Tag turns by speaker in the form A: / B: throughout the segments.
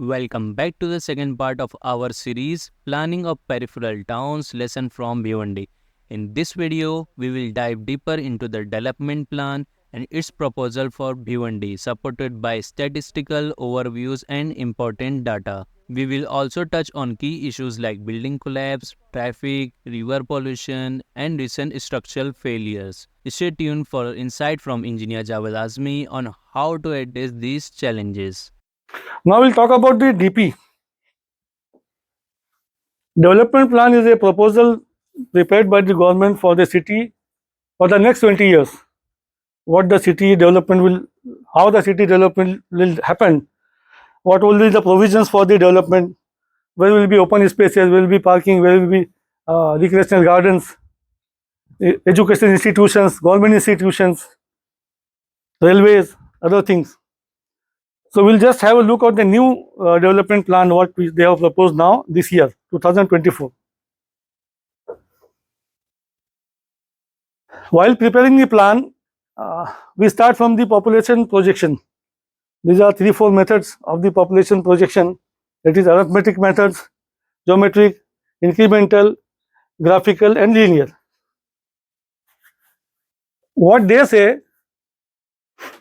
A: Welcome back to the second part of our series Planning of Peripheral Towns lesson from Bhiwandi. In this video, we will dive deeper into the development plan and its proposal for Bhiwandi, supported by statistical overviews and important data. We will also touch on key issues like building collapse, traffic, river pollution, and recent structural failures. Stay tuned for insight from Engineer Javed Azmi on how to address these challenges.
B: Now we'll talk about the DP. Development plan is a proposal prepared by the government for the city for the next 20 years. What the city development will, how the city development will happen, what will be the provisions for the development, where will be open spaces, where will be parking, where will be recreational gardens, education institutions, government institutions, railways, other things. So we'll just have a look at the new development plan, what they have proposed now this year, 2024. While preparing the plan, we start from the population projection. These are 3-4 methods of the population projection. That is arithmetic methods, geometric, incremental, graphical, and linear. What they say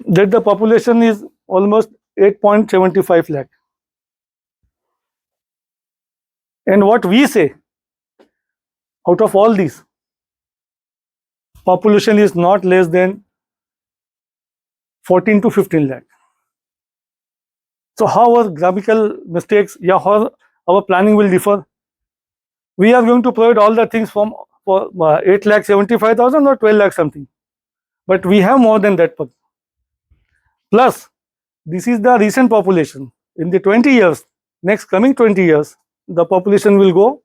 B: that the population is almost 8.75 lakh. And what we say, out of all these, population is not less than 14 to 15 lakh. So how our graphical mistakes, how our planning will differ? We are going to provide all the things for 8,75,000 or 12 lakh something. But we have more than that. Plus, this is the recent population. In the 20 years, next coming 20 years, the population will go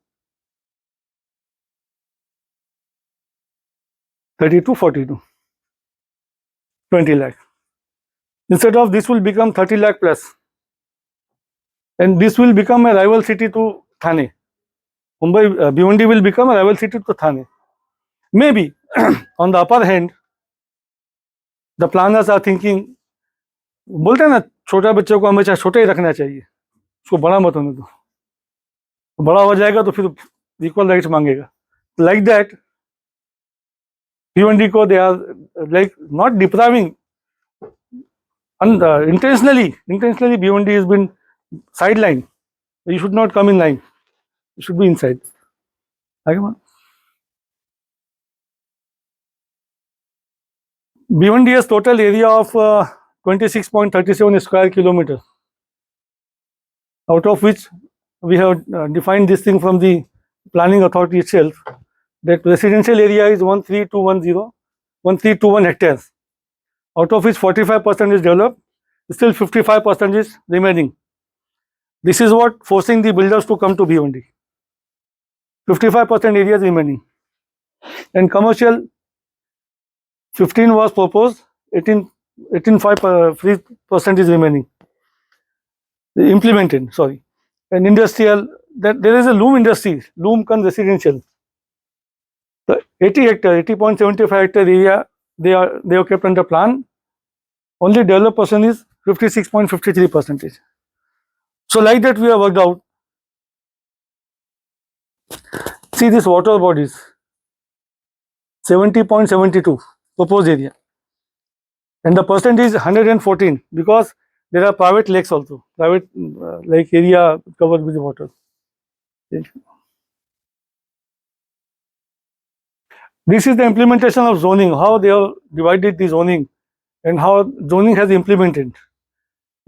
B: 32, 42, 20 lakh. Instead of this will become 30 lakh plus. And this will become a rival city to Thane. Bhiwandi will become a rival city to Thane. Maybe, on the upper hand, the planners are thinking, बोलते हैं ना छोटा बच्चे को हमेशा छोटा ही रखना चाहिए, उसको बड़ा मत होने दो, बड़ा हो जाएगा तो फिर इक्वल राइट्स मांगेगा. Like that, Bhiwandi को they are like not depriving, and intentionally Bhiwandi has been sidelined. You should not come in line. You should be inside. Bhiwandi has total area of 26.37 square kilometers, out of which we have defined this thing from the planning authority itself, that residential area is 1321 hectares, out of which 45% is developed, still 55% is remaining. This is what forcing the builders to come to Bhiwandi. 55% area is remaining. And commercial, 15 was proposed, 18.5% is remaining. Implemented, sorry. And industrial, that there is a loom industry, loom can residential. The 80.75 hectare area they have kept under plan. Only developed portion is 56.53%. So like that we have worked out. See this water bodies, 70.72 proposed area. And the percentage is 114 because there are private lakes also, private lake area covered with water. This is the implementation of zoning, how they have divided the zoning and how zoning has implemented.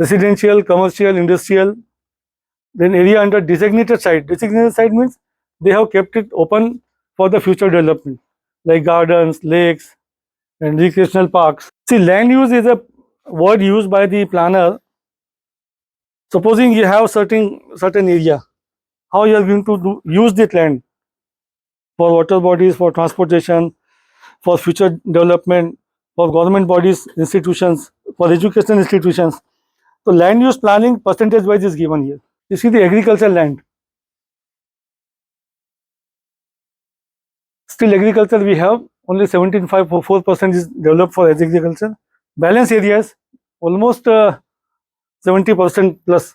B: Residential, commercial, industrial, then area under designated site. Designated site means they have kept it open for the future development, like gardens, lakes, and recreational parks. See, land use is a word used by the planner. Supposing you have certain area, how you are going to use that land for water bodies, for transportation, for future development, for government bodies, institutions, for education institutions. So land use planning percentage wise is given here. You see the agricultural land. Still agriculture we have only 17.54% is developed for agriculture. Balance areas almost 70% plus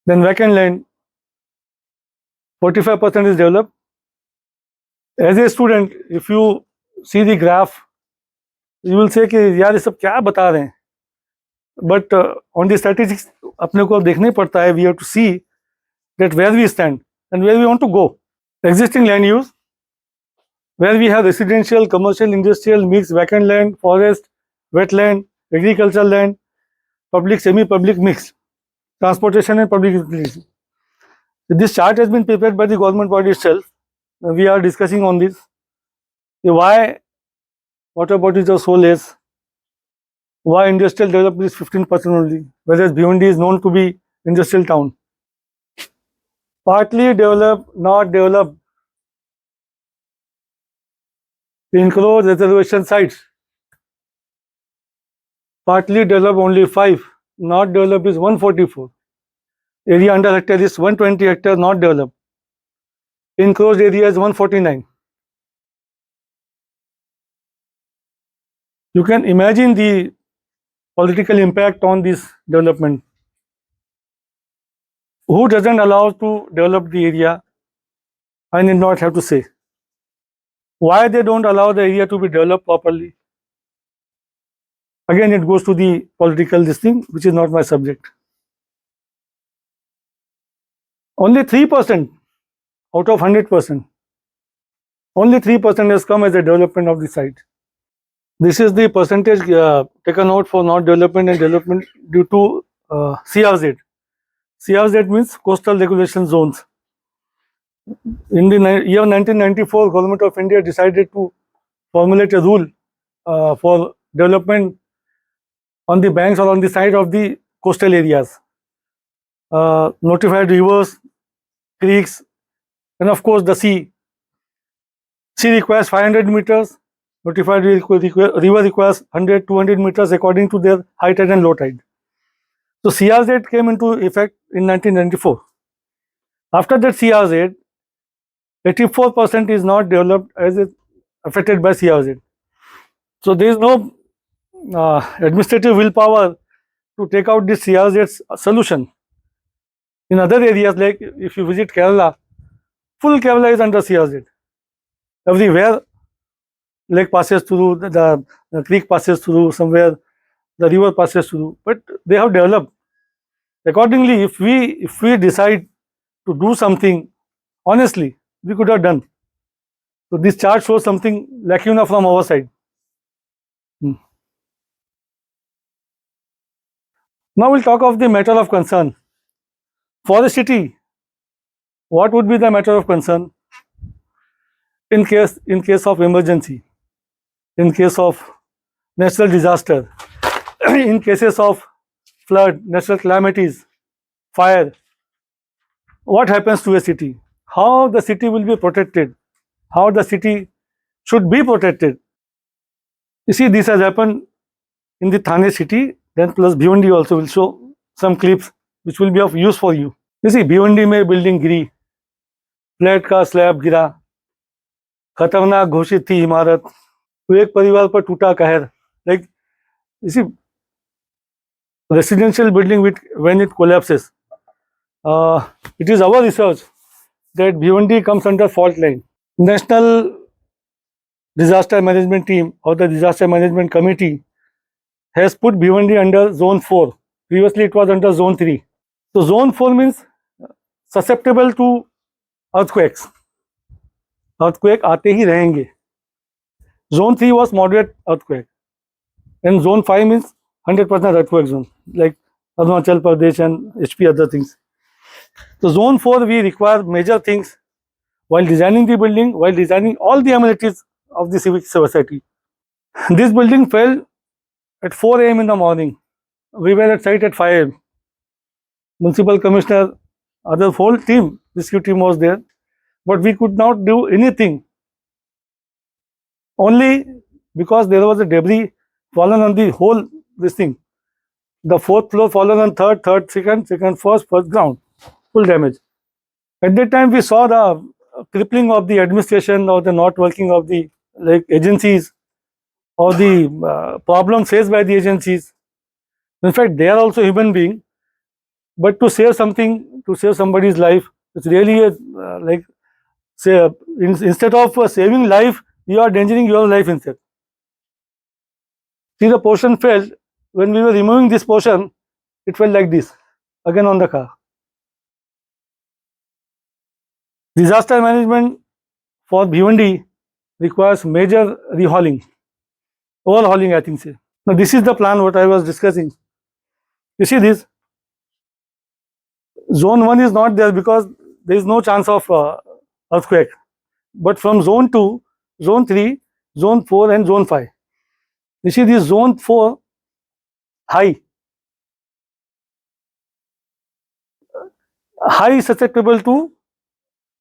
B: Then vacant land, 45% is developed. As a student, if you see the graph, you will say कि यार ये सब क्या बता रहे हैं. But on the statistics, अपने को देखना ही पड़ता है. We have to see that where we stand and where we want to go. Existing land use, where we have residential, commercial, industrial, mixed, vacant land, forest, wetland, agricultural land, public, semi-public, mixed, transportation and public utilities. This chart has been prepared by the government body itself. We are discussing on this. Why water bodies are so less? Why industrial development is 15% only, whereas Bhiwandi is known to be industrial town. Partly developed, not developed. Enclosed reservation sites. Partly developed only 5. Not developed is 144. Area under hectare is 120 hectares not developed. Enclosed area is 149. You can imagine the political impact on this development. Who doesn't allow to develop the area? I need not have to say. Why they don't allow the area to be developed properly? Again, it goes to the political this thing, which is not my subject. Only 3% out of 100%. Only 3% has come as a development of the site. This is the percentage taken out for not development and development due to CRZ. CRZ means Coastal Regulation Zones. In the year 1994, Government of India decided to formulate a rule for development on the banks or on the side of the coastal areas. Notified rivers, creeks, and of course the sea. Sea requires 500 meters. Notified river requires 100, 200 meters according to their high tide and low tide. So CRZ came into effect in 1994. After that CRZ, 84% is not developed as it affected by CRZ. So there is no administrative willpower to take out this CRZ solution. In other areas, like if you visit Kerala, full Kerala is under CRZ. Everywhere, lake passes through, the creek passes through, somewhere the river passes through, but they have developed. Accordingly, if we decide to do something honestly, we could have done. So this chart shows something lacuna from our side. Now we'll talk of the matter of concern. For the city, what would be the matter of concern in case of emergency, in case of natural disaster, in cases of flood, natural calamities, fire? What happens to a city? How the city will be protected? How the city should be protected? You see, this has happened in the Thane city. Then plus Bhiwandi also will show some clips which will be of use for you. You see, Bhiwandi में building गिरी, flat का slab गिरा, खतरनाक घोषित थी इमारत, तो एक परिवार पर टूटा कहर. Like, you see, residential building when it collapses, it is our research that Bhiwandi comes under fault line. National Disaster Management Team or the Disaster Management Committee has put Bhiwandi under Zone 4. Previously, it was under Zone 3. So, Zone 4 means susceptible to earthquakes. Earthquake आते ही रहेंगे. Zone 3 was moderate earthquake. And Zone 5 means 100% earthquake zone, like Arunachal Pradesh and HP other things. So Zone 4, we require major things while designing the building, while designing all the amenities of the civic society. This building fell at 4 a.m. in the morning. We were at site at 5 a.m. Municipal Commissioner, other whole team, rescue team was there, but we could not do anything. Only because there was a debris fallen on the whole this thing. The fourth floor fallen on third, second, first ground, full damage. At that time, we saw the crippling of the administration or the not working of the agencies or the problems faced by the agencies. In fact, they are also human beings. But to save something, to save somebody's life, it's really a, like say instead of saving life, you are endangering your life instead. See, the portion fell. When we were removing this portion, it fell like this again on the car. Disaster management for Bhiwandi requires major rehauling, overhauling, I think. Say. Now, this is the plan what I was discussing. You see this zone 1 is not there because there is no chance of earthquake. But from zone 2, zone 3, zone 4, and zone 5. You see this zone 4 high. High is susceptible to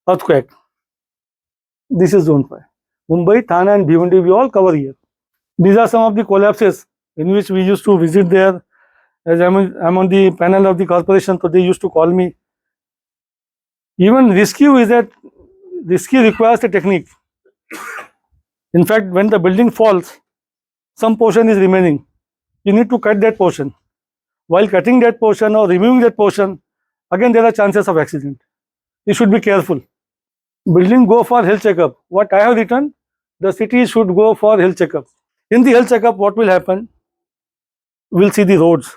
B: earthquake. This is zone 5. Mumbai, Thane, and Bhiwandi we all cover here. These are some of the collapses in which we used to visit there. As I'm on the panel of the corporation, so they used to call me. Even rescue is that rescue requires a technique. In fact, when the building falls, some portion is remaining. You need to cut that portion. While cutting that portion or removing that portion, again there are chances of accident. You should be careful. Building go for health checkup. What I have written, the city should go for health checkup. In the health checkup, what will happen? We'll see the roads,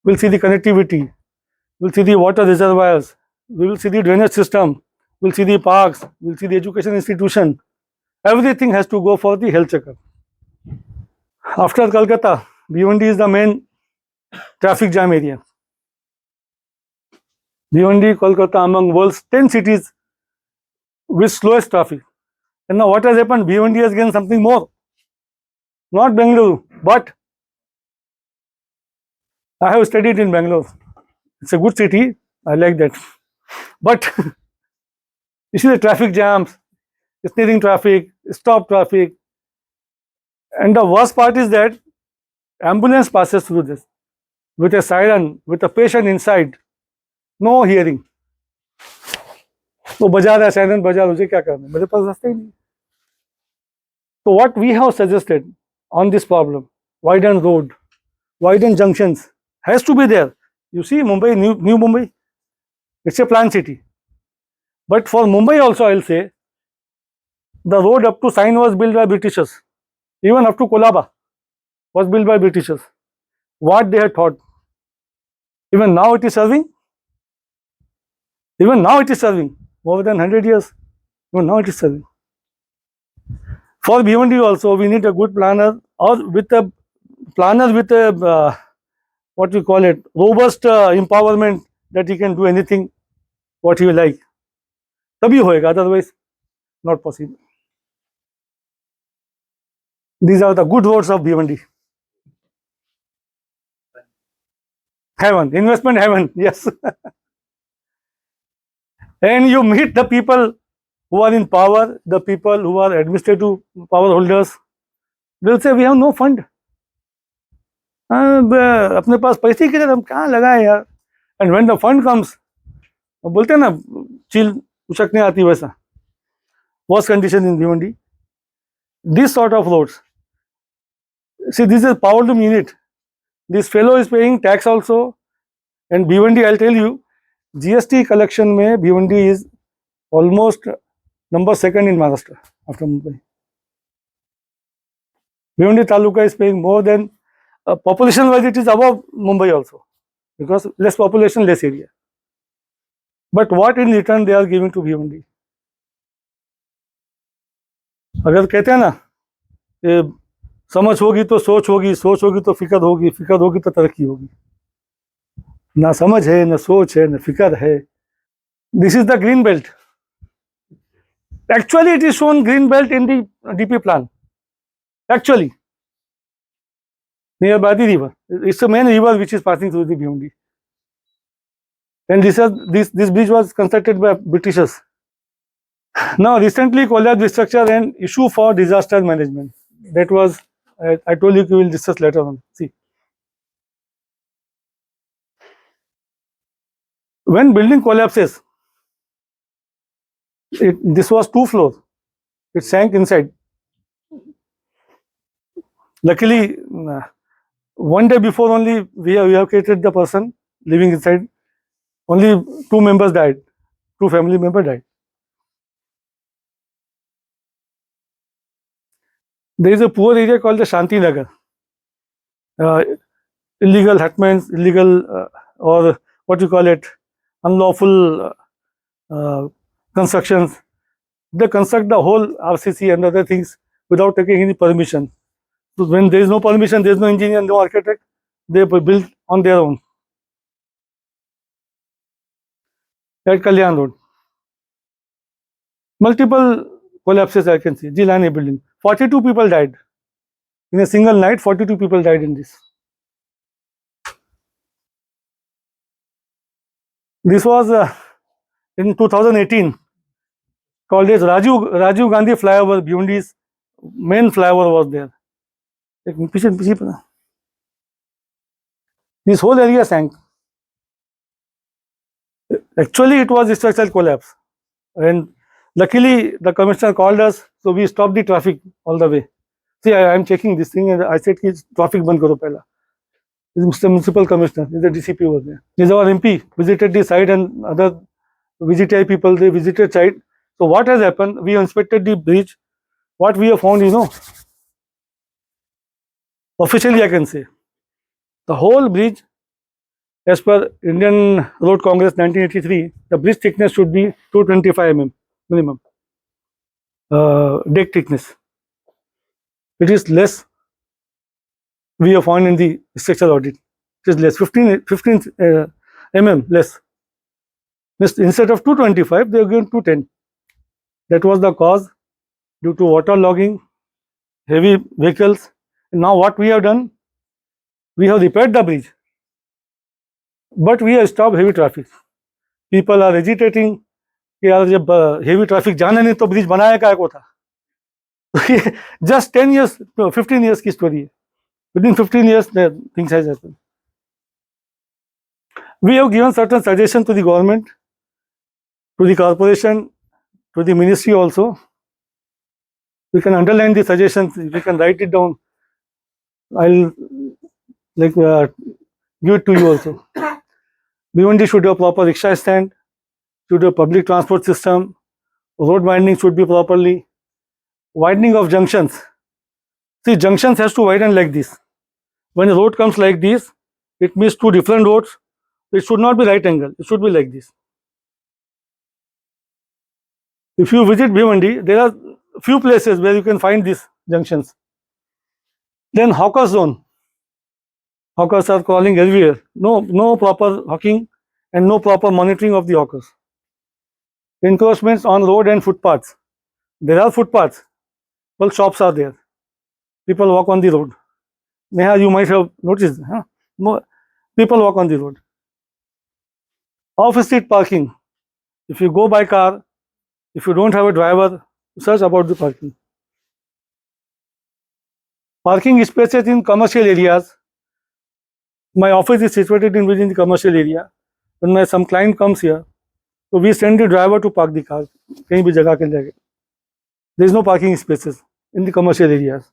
B: we'll see the connectivity, we'll see the water reservoirs, we will see the drainage system, we'll see the parks, we'll see the education institution. Everything has to go for the health checkup. After Kolkata, Bhiwandi is the main traffic jam area. Bhiwandi, Kolkata among world's 10 cities with slowest traffic. And now what has happened? Bhiwandi has gained something more. Not Bangalore, but I have studied in Bangalore. It's a good city. I like that. But you see the traffic jams, sneering traffic, stop traffic. And the worst part is that ambulance passes through this with a siren, with a patient inside, no hearing. तो बजा रहा है siren बजा मुझे क्या करना मेरे पास रास्ता ही नहीं. So what we have suggested on this problem, widen road, widen junctions has to be there. You see Mumbai, new Mumbai, it's a planned city. But for Mumbai also I'll say, the road up to Sine was built by Britishers. Even up to Kolaba was built by Britishers. What they had thought. Even now it is serving. Even now it is serving. More than 100 years. Even now it is serving. For Bhiwandi also, we need a good planner or with a planner with a what we call it, robust empowerment that he can do anything what he like. तभी होएगा, otherwise not possible. These are the good words of Bhiwandi. Heaven, investment heaven, yes. And you meet the people who are in power, the people who are administrative power holders. They'll say, we have no fund. अपने पास पैसे किधर हम कहाँ लगाए यार. And when the fund comes, बोलते हैं ना चील उछकने आती वैसा. Worst condition in Bhiwandi. This sort of roads. See, this is power loom unit. This fellow is paying tax also. And Bhiwandi, I'll tell you, GST collection में Bhiwandi is almost number 2nd in Maharashtra after Mumbai. Bhiwandi Taluka is paying more than population wise, it is above Mumbai also, because less population, less area. But what in return they are giving to Bhiwandi? अगर कहते हैं ना ये समझ होगी तो सोच होगी, सोच होगी तो फिक्र होगी, फिक्र होगी तो तरक्की होगी. ना समझ है, ना सोच है, ना फिक्र है. This is the green belt. Actually, it is shown green belt in the DP plan. Actually, near Badi River. It's the main river which is passing through the Bhiwandi. And this bridge was constructed by Britishers. Now, recently collapsed structure and issue for disaster management. That was, I told you we will discuss later on. See, when building collapses, this was 2 floors. It sank inside. Luckily, one day before only we have evacuated the person. living inside. Only 2 members died. 2 family members died. There is a poor area called the Shanti Nagar. Uh, Illegal hutments, illegal or what you call it, unlawful constructions. They construct the whole RCC and other things without taking any permission. So when there is no permission, there is no engineer, no architect. They build on their own. At Kalyan Road, multiple collapses I can see. Gilani building. 42 people died in a single night. 42 people died in this. This was in 2018, called as Rajiv Gandhi flyover. Bhiwandi's main flyover was there. This whole area sank. Actually, it was a structural collapse, and luckily the commissioner called us, so we stopped the traffic all the way. See, I am checking this thing, and I said, "Ki traffic band karo pehla." This is Mr. Municipal Commissioner, this is the DCP over there. This is our MP, visited the site, and other VGTI people, they visited site. So what has happened? We inspected the bridge. What we have found, officially I can say, the whole bridge, as per Indian Road Congress 1983, the bridge thickness should be 225 mm minimum. Deck thickness. It is less. We have found in the structural audit. It is less, 15 mm less. Instead of 225, they have given 210. That was the cause due to water logging, heavy vehicles. And now what we have done, we have repaired the bridge, but we have stopped heavy traffic. People are agitating कि यार जब heavy traffic जाना नहीं तो bridge बनाया क्या को था. Just 10 years, no, 15 years की story है. Within 15 years, the things has happened. We have given certain suggestions to the government, to the corporation, to the ministry also. We can underline the suggestions. We can write it down. I'll give it to you also. Bhiwandi should have proper rickshaw stand, should have public transport system, road winding should be properly, widening of junctions. See, junctions has to widen like this. When a road comes like this, it means two different roads. It should not be right angle. It should be like this. If you visit Bhiwandi, there are few places where you can find these junctions. Then hawker zone. Hawkers are crawling everywhere. No proper hawking and no proper monitoring of the hawkers. Encroachments on road and footpaths. There are footpaths. Well, shops are there. People walk on the road. Neha, you might have noticed. Huh? People walk on the road. Off-street parking. If you go by car, if you don't have a driver, search about the parking. Parking spaces in commercial areas. My office is situated within the commercial area. When some client comes here, so we send the driver to park the car. कहीं भी जगह के लिए. There is no parking spaces in the commercial areas.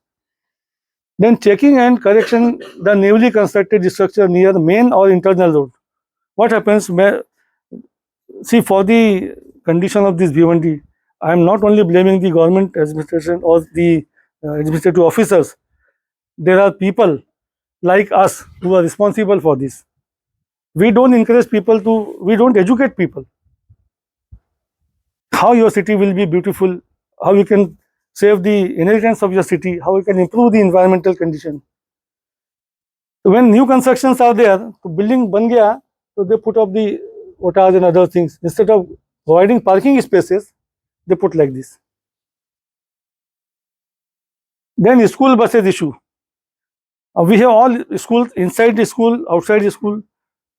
B: Then checking and correction the newly constructed structure near the main or internal road. What happens? See, for the condition of this Bhiwandi, I am not only blaming the government administration or the administrative officers. There are people like us who are responsible for this. We don't encourage people to, we don't educate people. How your city will be beautiful, how you can save the inheritance of your city, how you can improve the environmental condition. So when new constructions are there, so building ban gaya, so they put up the otas and other things. Instead of providing parking spaces, they put like this. Then school buses issue. We have all schools, inside the school, outside the school,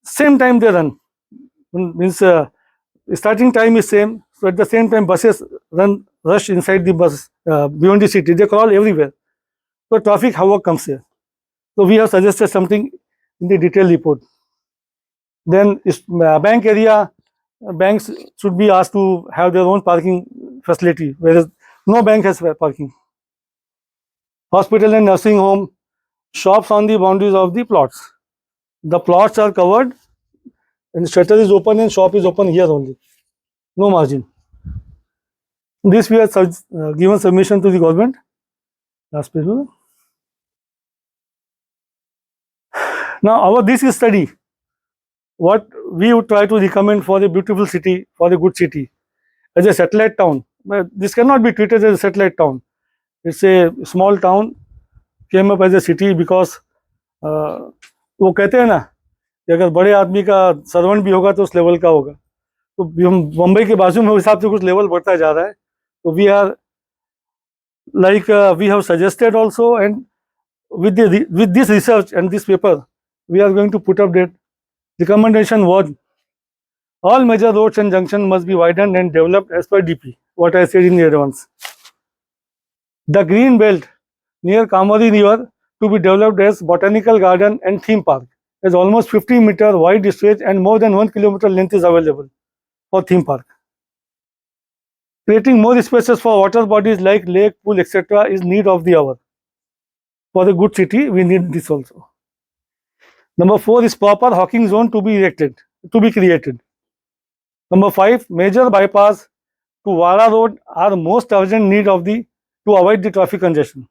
B: same time they run. Means starting time is same, so at the same time buses rush inside the bus beyond the city. They crawl everywhere. So traffic havoc comes here. So we have suggested something in the detailed report. Then bank area, banks should be asked to have their own parking facility, whereas no bank has parking. Hospital and nursing home, shops on the boundaries of the plots. The plots are covered and shutter is open and shop is open here only, no margin. This we have given submission to the government. Last page. Now our this is study what we would try to recommend for a beautiful city, for a good city, as a satellite town. But this cannot be treated as a satellite town. It's a small town, came up as a city because वो कहते हैं ना कि अगर बड़े आदमी का servant भी होगा तो उस लेवल का होगा, तो हम मुंबई के बाजू में उस हिसाब से कुछ लेवल बढ़ता जा रहा है. तो we are like we have suggested also, and with this research and this paper we are going to put up that recommendation was all major roads and junctions must be widened and developed as per DP, what I said in the advance. The green belt near Kamari river to be developed as botanical garden and theme park, as almost 50-meter wide stretch and more than 1 kilometer length is available for theme park. Creating more spaces for water bodies like lake, pool, etc. is need of the hour. For a good city, we need this also. Number 4 is proper hawking zone to be created. Number 5, major bypass to Wara Road are most urgent need of the to avoid the traffic congestion.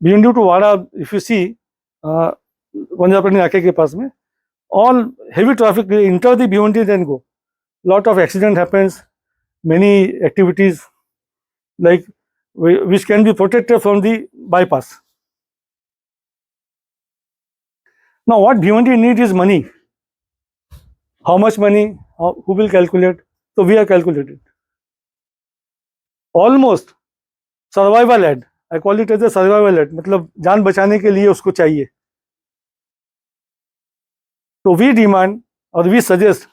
B: Bhiwandi to Wara, if you see, Vanjapani Ake ke paas mein, all heavy traffic enter the Bhiwandi then go. Lot of accident happens, many activities like which can be protected from the bypass. Now what Bhiwandi need is money. How much money? Who will calculate? So we are calculated. Almost survival aid. I call it as a survival aid. मतलब जान बचाने के लिए उसको चाहिए. So we demand or we suggest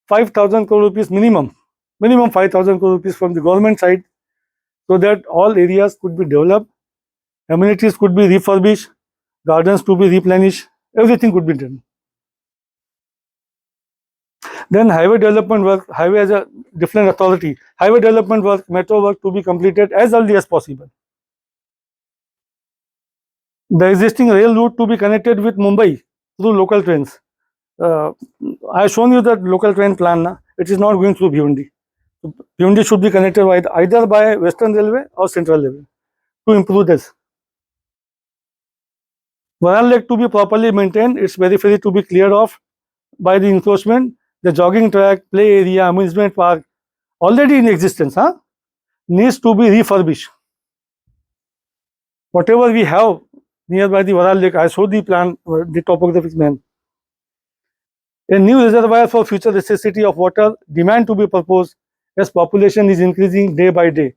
B: 5,000 crore rupees minimum 5,000 crore rupees from the government side, so that all areas could be developed, amenities could be refurbished, gardens to be replenished, everything could be done. Then highway development work, highway as a different authority, highway development work, metro work to be completed as early as possible. The existing rail route to be connected with Mumbai through local trains. I have shown you that local train plan. It is not going through Bhiwandi. Bhiwandi should be connected either by Western Railway or Central Railway to improve this. Varan Lake to be properly maintained, its periphery to be cleared off by the encroachment, the jogging track, play area, amusement park, already in existence, needs to be refurbished. Whatever we have nearby the Varan Lake, I showed the plan, the topographic plan. A new reservoir for future necessity of water demand to be proposed as population is increasing day by day.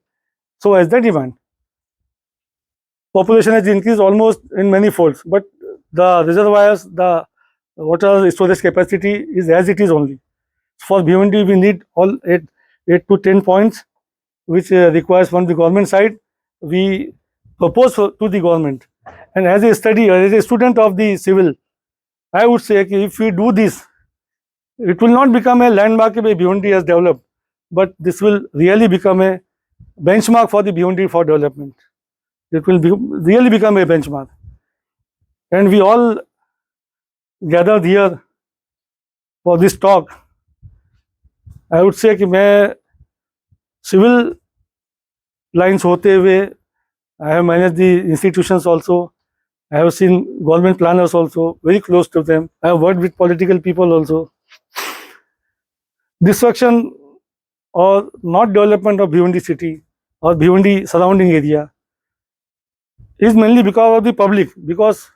B: So as the demand, population has increased almost in many folds, but the reservoirs, the water storage capacity is as it is only. For Bhiwandi, we need all 8 to 10 points, which requires from the government side. We propose to the government, and as a study, as a student of the civil, I would say if we do this, it will not become a landmark where Bhiwandi has developed, but this will really become a benchmark for the Bhiwandi for development. It will really become a benchmark. And we all gathered here for this talk. I would say कि मैं civil lines होते हुए, I have managed the institutions also. I have seen government planners also, very close to them. I have worked with political people also. Destruction or not development of Bhiwandi city or Bhiwandi surrounding area is mainly because of the public, because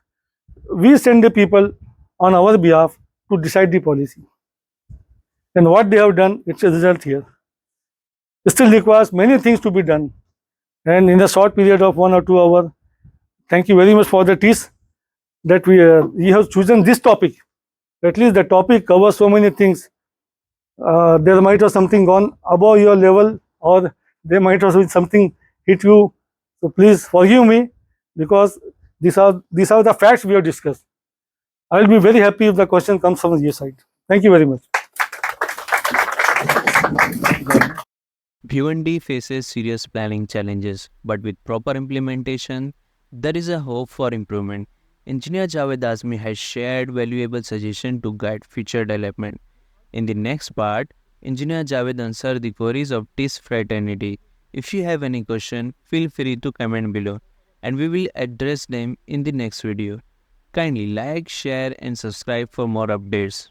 B: we send the people on our behalf to decide the policy. And what they have done, it's a result here. It still requires many things to be done. And in a short period of 1 or 2 hours, thank you very much for the tease that we have chosen this topic. At least the topic covers so many things. There might have something gone above your level, or there might have something hit you. So please forgive me, because these are the facts we have discussed. I will be very happy if the question comes from your side. Thank you very much.
A: Bhiwandi faces serious planning challenges, but with proper implementation, there is a hope for improvement. Engineer Javed Azmi has shared valuable suggestions to guide future development. In the next part, Engineer Javed answers the queries of this fraternity. If you have any question, feel free to comment below and we will address them in the next video. Kindly like, share and subscribe for more updates.